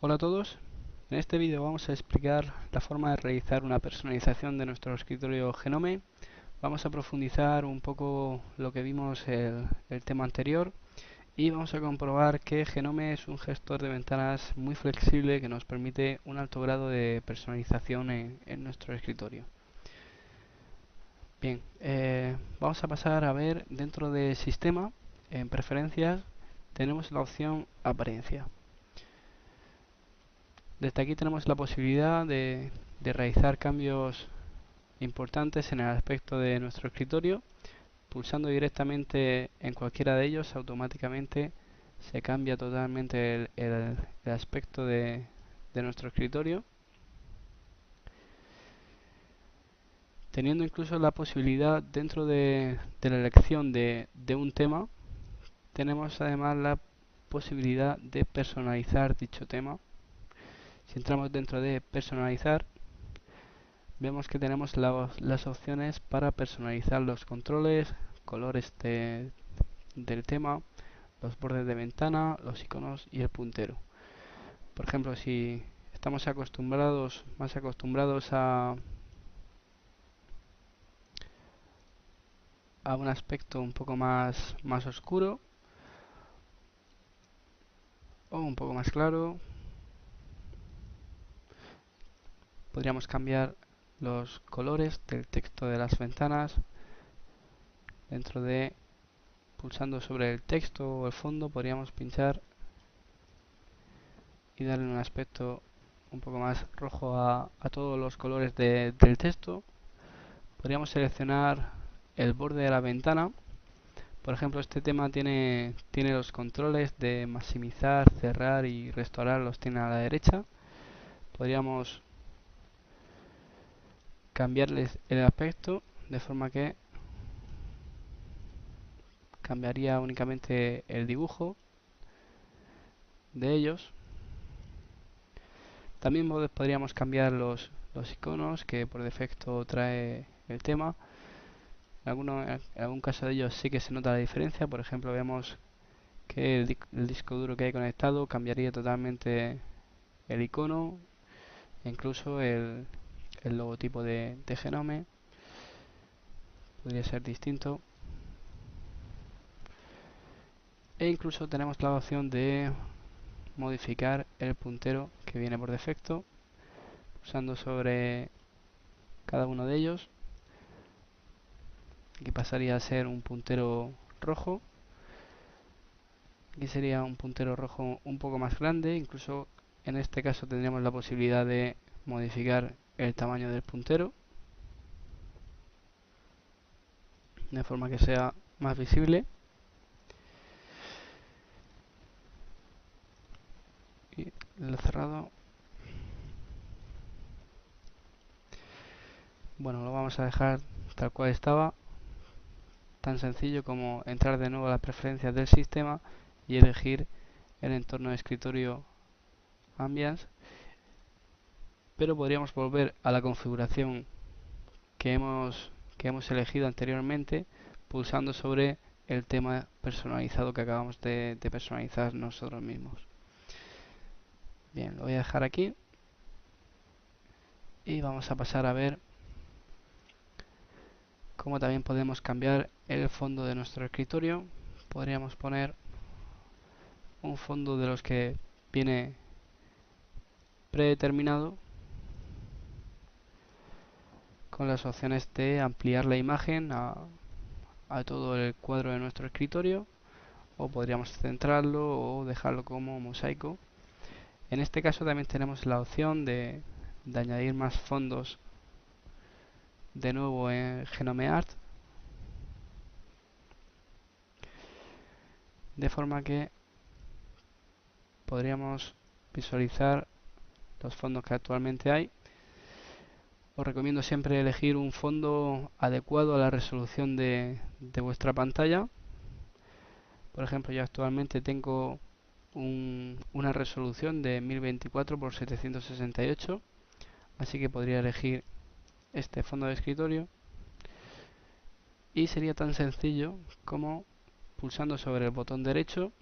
Hola a todos, en este vídeo vamos a explicar la forma de realizar una personalización de nuestro escritorio Genome. Vamos a profundizar un poco lo que vimos el tema anterior y vamos a comprobar que Genome es un gestor de ventanas muy flexible que nos permite un alto grado de personalización en nuestro escritorio. Bien, vamos a pasar a ver dentro de Sistema, en Preferencias, tenemos la opción Apariencia. Desde aquí tenemos la posibilidad de realizar cambios importantes en el aspecto de nuestro escritorio. Pulsando directamente en cualquiera de ellos, automáticamente se cambia totalmente el aspecto de nuestro escritorio, teniendo incluso la posibilidad dentro de la elección de un tema. Tenemos además la posibilidad de personalizar dicho tema. Si entramos dentro de personalizar, vemos que tenemos las opciones para personalizar los controles, colores del tema, los bordes de ventana, los iconos y el puntero. Por ejemplo, si estamos más acostumbrados a un aspecto un poco más oscuro o un poco más claro, podríamos cambiar los colores del texto de las ventanas dentro de pulsando sobre el texto o el fondo podríamos pinchar y darle un aspecto un poco más rojo a todos los colores del texto. Podríamos seleccionar el borde de la ventana. Por ejemplo, este tema tiene los controles de maximizar, cerrar y restaurar, los tiene a la derecha. Podríamos cambiarles el aspecto de forma que cambiaría únicamente el dibujo de ellos. También podríamos cambiar los iconos que por defecto trae el tema. En algún caso de ellos sí que se nota la diferencia. Por ejemplo, vemos que el disco duro que hay conectado cambiaría totalmente el icono e incluso el logotipo de Genome podría ser distinto. E incluso tenemos la opción de modificar el puntero que viene por defecto, pulsando sobre cada uno de ellos. Aquí pasaría a ser un puntero rojo. Aquí sería un puntero rojo un poco más grande. Incluso en este caso tendríamos la posibilidad de modificar el tamaño del puntero de forma que sea más visible. Y lo cerrado. Bueno, lo vamos a dejar tal cual estaba. Tan sencillo como entrar de nuevo a las preferencias del sistema y elegir el entorno de escritorio Ambiance. Pero podríamos volver a la configuración que hemos elegido anteriormente pulsando sobre el tema personalizado que acabamos de personalizar nosotros mismos. Bien, lo voy a dejar aquí y vamos a pasar a ver cómo también podemos cambiar el fondo de nuestro escritorio. Podríamos poner un fondo de los que viene predeterminado con las opciones de ampliar la imagen a todo el cuadro de nuestro escritorio, o podríamos centrarlo o dejarlo como mosaico. En este caso también tenemos la opción de añadir más fondos de nuevo en Genome Art, de forma que podríamos visualizar los fondos que actualmente hay. Os recomiendo siempre elegir un fondo adecuado a la resolución de vuestra pantalla. Por ejemplo, yo actualmente tengo una resolución de 1024 x 768, así que podría elegir este fondo de escritorio y sería tan sencillo como pulsando sobre el botón derecho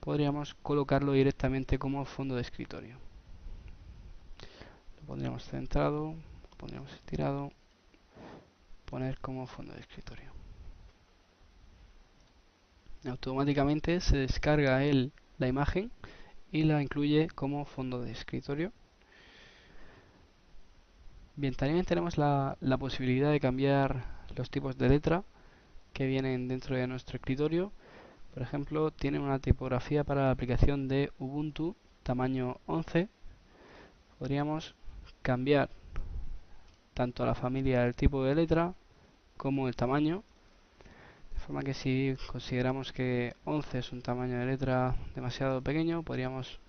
podríamos colocarlo directamente como fondo de escritorio. Lo pondríamos centrado, lo pondríamos estirado, poner como fondo de escritorio. Automáticamente se descarga la imagen y la incluye como fondo de escritorio. Bien, también tenemos la posibilidad de cambiar los tipos de letra que vienen dentro de nuestro escritorio. Por ejemplo, tiene una tipografía para la aplicación de Ubuntu tamaño 11. Podríamos cambiar tanto la familia del tipo de letra como el tamaño, de forma que si consideramos que 11 es un tamaño de letra demasiado pequeño, podríamos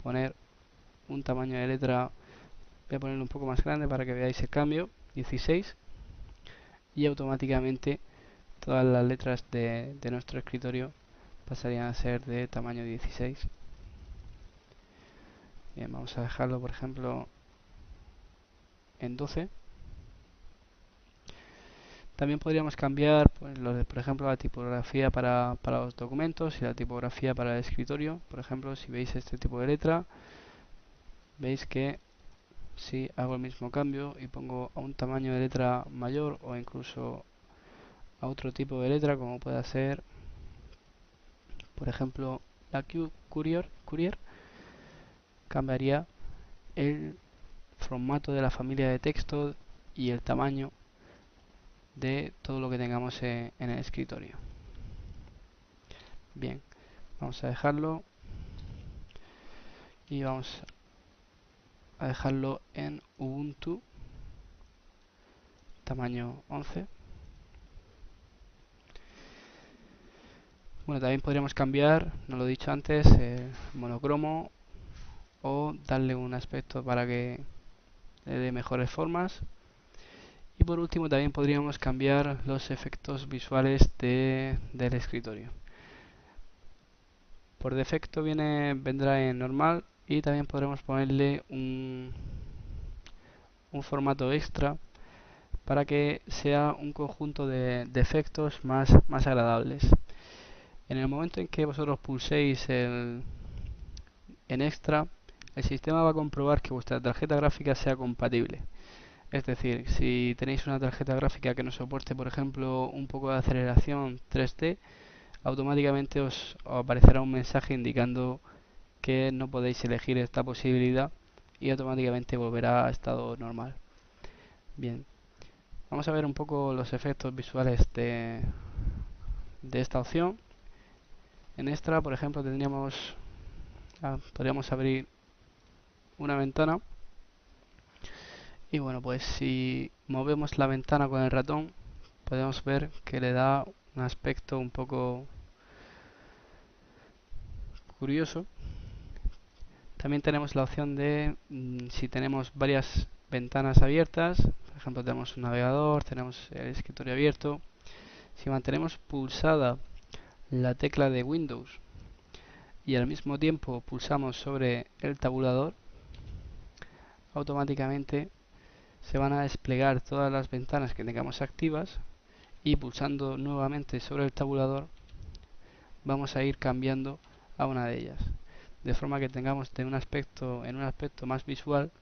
poner un tamaño de letra, voy a ponerlo un poco más grande para que veáis el cambio, 16, y automáticamente todas las letras de nuestro escritorio pasarían a ser de tamaño 16. Bien, vamos a dejarlo por ejemplo en 12. También podríamos cambiar, pues, por ejemplo, la tipografía para los documentos y la tipografía para el escritorio. Por ejemplo, si veis este tipo de letra, veis que si hago el mismo cambio y pongo a un tamaño de letra mayor o incluso a otro tipo de letra, como puede ser, por ejemplo, la Courier, cambiaría el formato de la familia de texto y el tamaño de todo lo que tengamos en el escritorio. Bien, vamos a dejarlo y vamos a dejarlo en Ubuntu tamaño 11. Bueno, también podríamos cambiar, no lo he dicho antes, el monocromo o darle un aspecto para que le dé mejores formas. Y por último también podríamos cambiar los efectos visuales del escritorio. Por defecto vendrá en normal y también podremos ponerle un formato extra para que sea un conjunto de efectos más agradables. En el momento en que vosotros pulséis en extra, el sistema va a comprobar que vuestra tarjeta gráfica sea compatible. Es decir, si tenéis una tarjeta gráfica que no soporte, por ejemplo, un poco de aceleración 3D, automáticamente os aparecerá un mensaje indicando que no podéis elegir esta posibilidad y automáticamente volverá a estado normal. Bien, vamos a ver un poco los efectos visuales de esta opción. En extra, por ejemplo, podríamos abrir una ventana y bueno, pues si movemos la ventana con el ratón podemos ver que le da un aspecto un poco curioso. También tenemos la opción de si tenemos varias ventanas abiertas, por ejemplo tenemos un navegador, tenemos el escritorio abierto, si mantenemos pulsada la tecla de Windows y al mismo tiempo pulsamos sobre el tabulador, automáticamente se van a desplegar todas las ventanas que tengamos activas y pulsando nuevamente sobre el tabulador vamos a ir cambiando a una de ellas, de forma que tengamos en un aspecto más visual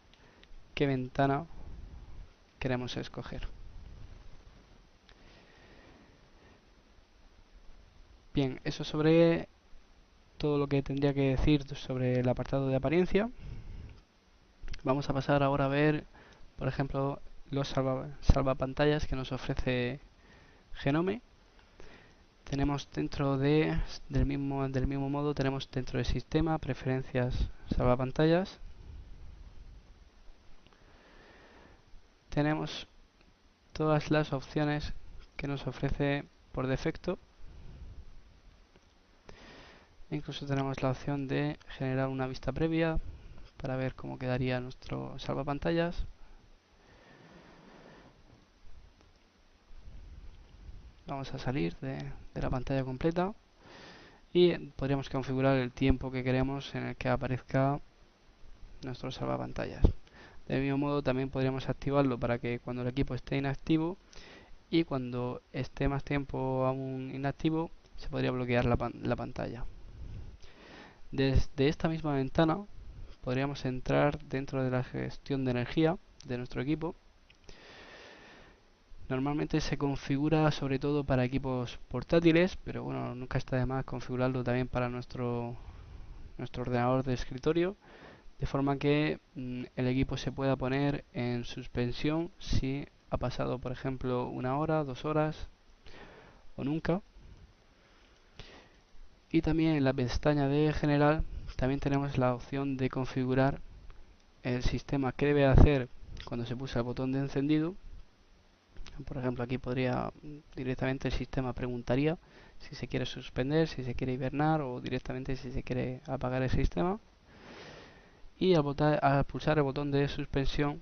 qué ventana queremos escoger. Bien, eso sobre todo lo que tendría que decir sobre el apartado de apariencia. Vamos a pasar ahora a ver, por ejemplo, los salvapantallas que nos ofrece Genome. Tenemos del mismo modo, tenemos dentro del sistema preferencias salvapantallas. Tenemos todas las opciones que nos ofrece por defecto. Incluso tenemos la opción de generar una vista previa para ver cómo quedaría nuestro salvapantallas. Vamos a salir de la pantalla completa y podríamos configurar el tiempo que queremos en el que aparezca nuestro salvapantallas. Del mismo modo también podríamos activarlo para que cuando el equipo esté inactivo y cuando esté más tiempo aún inactivo se podría bloquear la pantalla. Desde esta misma ventana podríamos entrar dentro de la gestión de energía de nuestro equipo. Normalmente se configura sobre todo para equipos portátiles, pero bueno, nunca está de más configurarlo también para nuestro ordenador de escritorio, de forma que el equipo se pueda poner en suspensión si ha pasado, por ejemplo, 1 hora, 2 horas o nunca. Y también en la pestaña de general también tenemos la opción de configurar el sistema que debe hacer cuando se pulsa el botón de encendido. Por ejemplo, aquí podría directamente el sistema preguntaría si se quiere suspender, si se quiere hibernar o directamente si se quiere apagar el sistema. Y al pulsar el botón de suspensión,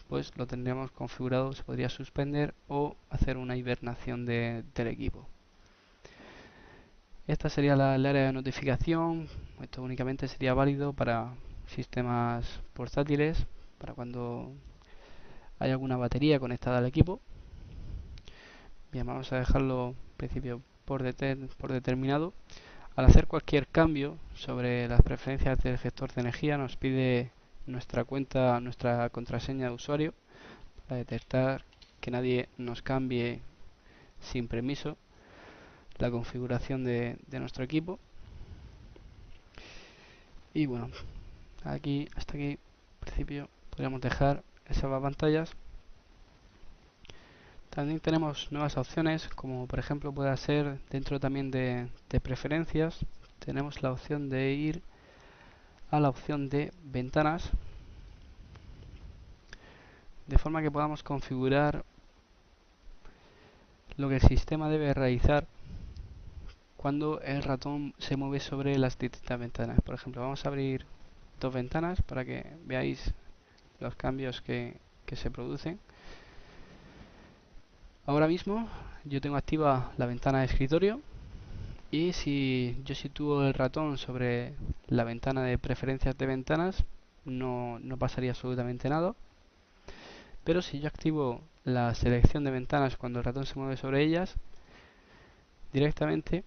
pues lo tendríamos configurado, se podría suspender o hacer una hibernación del equipo. Esta sería el área de notificación. Esto únicamente sería válido para sistemas portátiles, para cuando hay alguna batería conectada al equipo. Bien, vamos a dejarlo en principio por determinado. Al hacer cualquier cambio sobre las preferencias del gestor de energía nos pide nuestra cuenta, nuestra contraseña de usuario para detectar que nadie nos cambie sin permiso la configuración de nuestro equipo. Y bueno, hasta aquí en principio podríamos dejar el salvapantallas. También tenemos nuevas opciones, como por ejemplo puede ser dentro también de preferencias. Tenemos la opción de ir a la opción de ventanas, de forma que podamos configurar lo que el sistema debe realizar cuando el ratón se mueve sobre las distintas ventanas. Por ejemplo, vamos a abrir 2 ventanas para que veáis los cambios que se producen. Ahora mismo yo tengo activa la ventana de escritorio, y si yo sitúo el ratón sobre la ventana de preferencias de ventanas no pasaría absolutamente nada. Pero si yo activo la selección de ventanas cuando el ratón se mueve sobre ellas, directamente,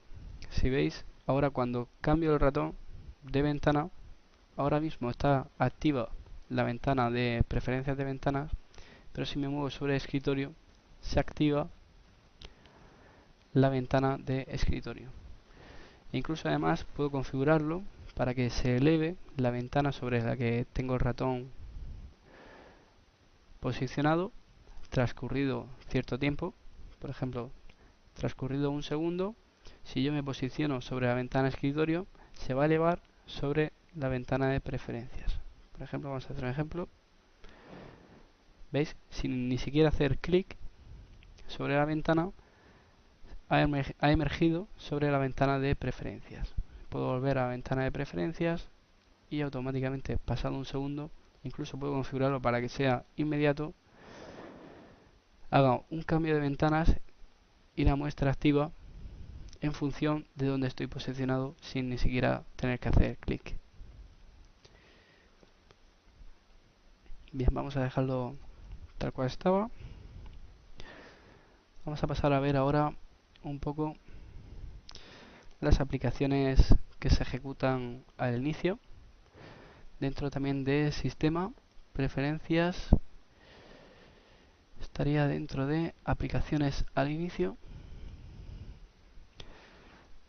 si veis, ahora cuando cambio el ratón de ventana, ahora mismo está activa la ventana de preferencias de ventanas, pero si me muevo sobre el escritorio, se activa la ventana de escritorio. E incluso además puedo configurarlo para que se eleve la ventana sobre la que tengo el ratón posicionado, transcurrido cierto tiempo. Por ejemplo, transcurrido 1 segundo, si yo me posiciono sobre la ventana de escritorio, se va a elevar sobre la ventana de preferencias. Por ejemplo, vamos a hacer un ejemplo. ¿Veis? Sin ni siquiera hacer clic sobre la ventana, ha emergido sobre la ventana de preferencias. Puedo volver a la ventana de preferencias y automáticamente, pasado 1 segundo, incluso puedo configurarlo para que sea inmediato, haga un cambio de ventanas y la muestra activa en función de donde estoy posicionado sin ni siquiera tener que hacer clic. Bien, vamos a dejarlo tal cual estaba. Vamos a pasar a ver ahora un poco las aplicaciones que se ejecutan al inicio. Dentro también de sistema, preferencias, estaría dentro de aplicaciones al inicio.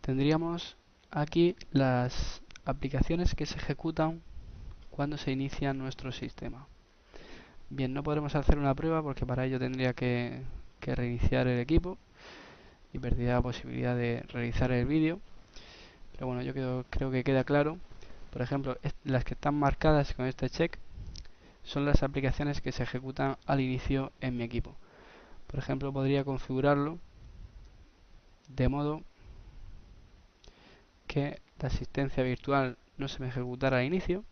Tendríamos aquí las aplicaciones que se ejecutan cuando se inicia nuestro sistema. Bien, no podremos hacer una prueba porque para ello tendría que reiniciar el equipo y perdería la posibilidad de realizar el vídeo. Pero bueno, yo creo que queda claro. Por ejemplo, las que están marcadas con este check son las aplicaciones que se ejecutan al inicio en mi equipo. Por ejemplo, podría configurarlo de modo que la asistencia virtual no se me ejecutara al inicio,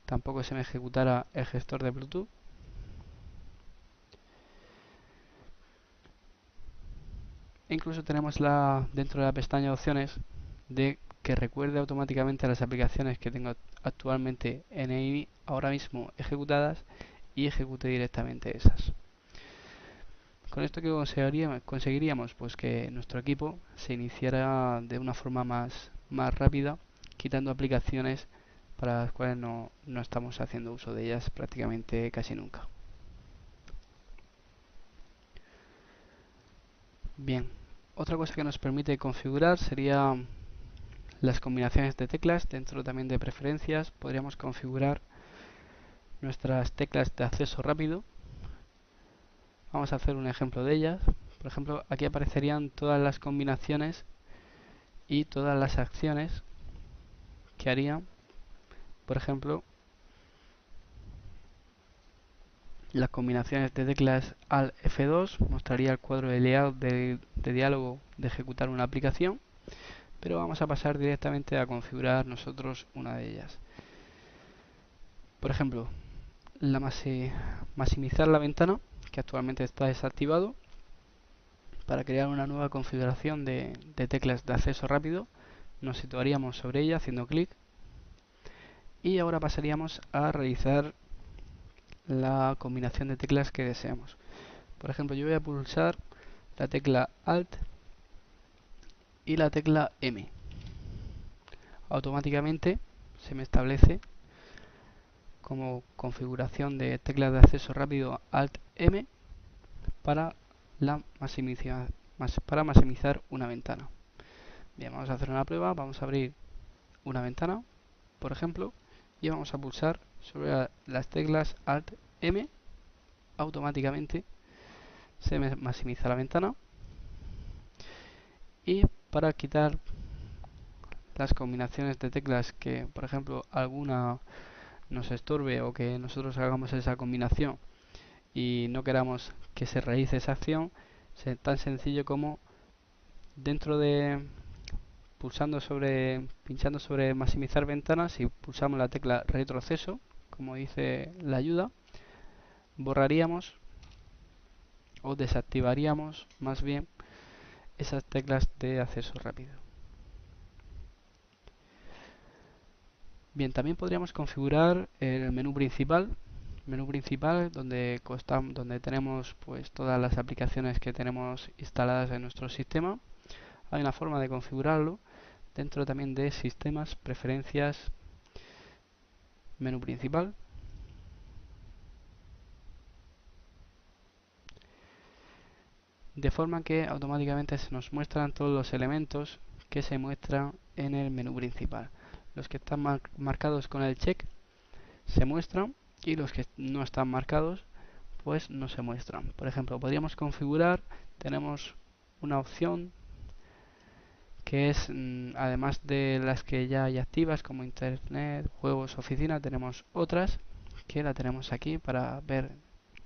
tampoco se me ejecutara el gestor de Bluetooth. E incluso tenemos dentro de la pestaña de opciones de que recuerde automáticamente a las aplicaciones que tengo actualmente en AIMI ahora mismo ejecutadas y ejecute directamente esas. Con esto que conseguiríamos pues que nuestro equipo se iniciara de una forma más rápida quitando aplicaciones para las cuales no estamos haciendo uso de ellas prácticamente casi nunca. Bien, otra cosa que nos permite configurar sería las combinaciones de teclas. Dentro también de preferencias podríamos configurar nuestras teclas de acceso rápido. Vamos a hacer un ejemplo de ellas. Por ejemplo, aquí aparecerían todas las combinaciones y todas las acciones que harían. Por ejemplo, las combinaciones de teclas Alt F2 mostraría el cuadro de layout de diálogo de ejecutar una aplicación, pero vamos a pasar directamente a configurar nosotros una de ellas. Por ejemplo, maximizar la ventana, que actualmente está desactivado. Para crear una nueva configuración de teclas de acceso rápido, nos situaríamos sobre ella haciendo clic y ahora pasaríamos a realizar la combinación de teclas que deseamos. Por ejemplo, yo voy a pulsar la tecla Alt y la tecla M. Automáticamente se me establece como configuración de teclas de acceso rápido Alt M para maximizar una ventana. Bien, vamos a hacer una prueba. Vamos a abrir una ventana, por ejemplo, y vamos a pulsar sobre las teclas Alt M. Automáticamente se me maximiza la ventana. Y para quitar las combinaciones de teclas que, por ejemplo, alguna nos estorbe o que nosotros hagamos esa combinación y no queramos que se realice esa acción, es tan sencillo como dentro de pinchando sobre maximizar ventanas y pulsamos la tecla retroceso, como dice la ayuda, borraríamos o desactivaríamos más bien esas teclas de acceso rápido. Bien, también podríamos configurar el menú principal donde tenemos pues todas las aplicaciones que tenemos instaladas en nuestro sistema. Hay una forma de configurarlo dentro también de sistemas, preferencias, menú principal. De forma que automáticamente se nos muestran todos los elementos que se muestran en el menú principal. Los que están marcados con el check se muestran y los que no están marcados pues no se muestran. Por ejemplo, podríamos configurar, tenemos una opción que es, además de las que ya hay activas como internet, juegos, oficina, tenemos otras que la tenemos aquí para ver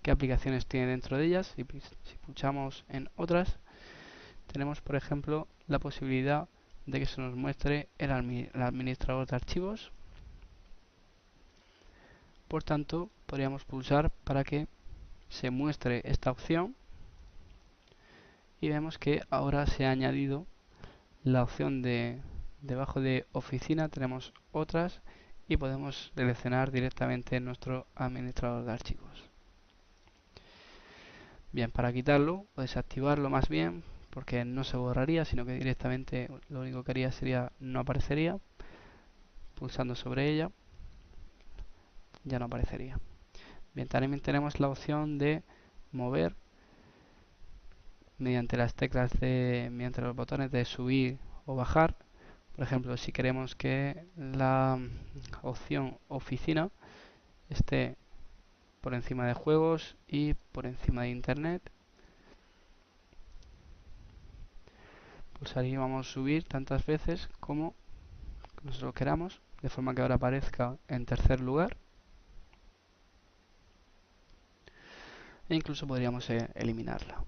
qué aplicaciones tiene dentro de ellas. Si pulsamos en otras, tenemos por ejemplo la posibilidad de que se nos muestre el administrador de archivos. Por tanto, podríamos pulsar para que se muestre esta opción y vemos que ahora se ha añadido la opción debajo de oficina, tenemos otras y podemos seleccionar directamente nuestro administrador de archivos. Bien, para quitarlo o desactivarlo más bien, porque no se borraría, sino que directamente lo único que haría sería no aparecería. Pulsando sobre ella ya no aparecería. Bien, también tenemos la opción de mover mediante mediante los botones de subir o bajar. Por ejemplo, si queremos que la opción oficina esté por encima de juegos y por encima de internet, pulsaríamos subir tantas veces como nosotros queramos, de forma que ahora aparezca en tercer lugar. E incluso podríamos eliminarla.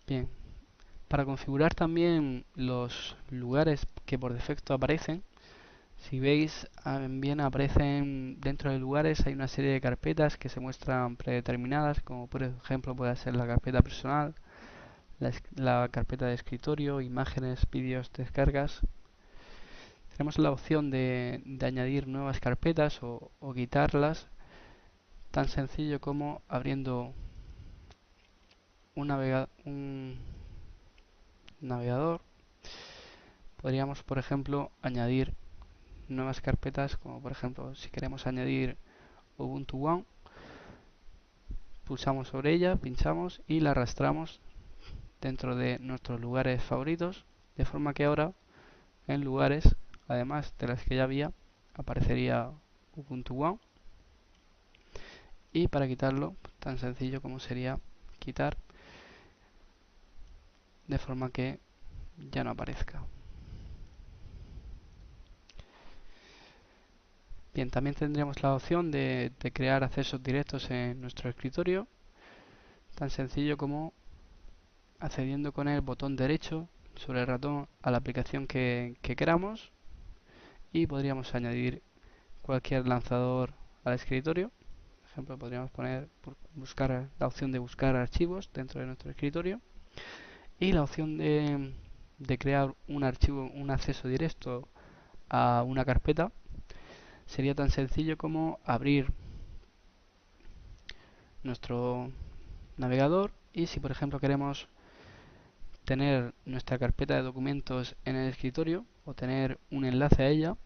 Bien, para configurar también los lugares que por defecto aparecen, si veis bien aparecen dentro de lugares, hay una serie de carpetas que se muestran predeterminadas, como por ejemplo puede ser la carpeta personal, la carpeta de escritorio, imágenes, vídeos, descargas. Tenemos la opción de añadir nuevas carpetas o quitarlas, tan sencillo como abriendo un navegador, podríamos, por ejemplo, añadir nuevas carpetas, como por ejemplo, si queremos añadir Ubuntu One, pulsamos sobre ella, pinchamos y la arrastramos dentro de nuestros lugares favoritos, de forma que ahora en lugares, además de las que ya había, aparecería Ubuntu One. Y para quitarlo, tan sencillo como sería quitar, de forma que ya no aparezca. Bien, también tendríamos la opción de crear accesos directos en nuestro escritorio, tan sencillo como accediendo con el botón derecho sobre el ratón a la aplicación que queramos, y podríamos añadir cualquier lanzador al escritorio. Por ejemplo, podríamos buscar la opción de buscar archivos dentro de nuestro escritorio y la opción de crear un archivo, un acceso directo a una carpeta. Sería tan sencillo como abrir nuestro navegador, y si por ejemplo queremos tener nuestra carpeta de documentos en el escritorio o tener un enlace a ella,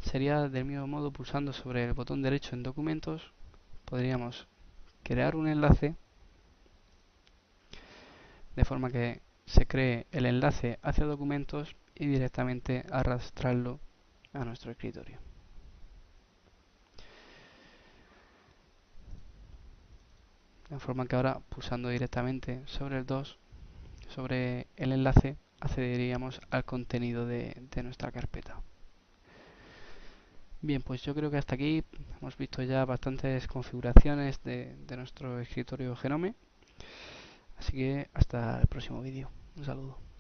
sería del mismo modo pulsando sobre el botón derecho en documentos, podríamos crear un enlace de forma que se cree el enlace hacia documentos y directamente arrastrarlo a nuestro escritorio. De forma que ahora, pulsando directamente sobre el 2, sobre el enlace, accederíamos al contenido de nuestra carpeta. Bien, pues yo creo que hasta aquí hemos visto ya bastantes configuraciones de nuestro escritorio Genome. Así que hasta el próximo vídeo. Un saludo.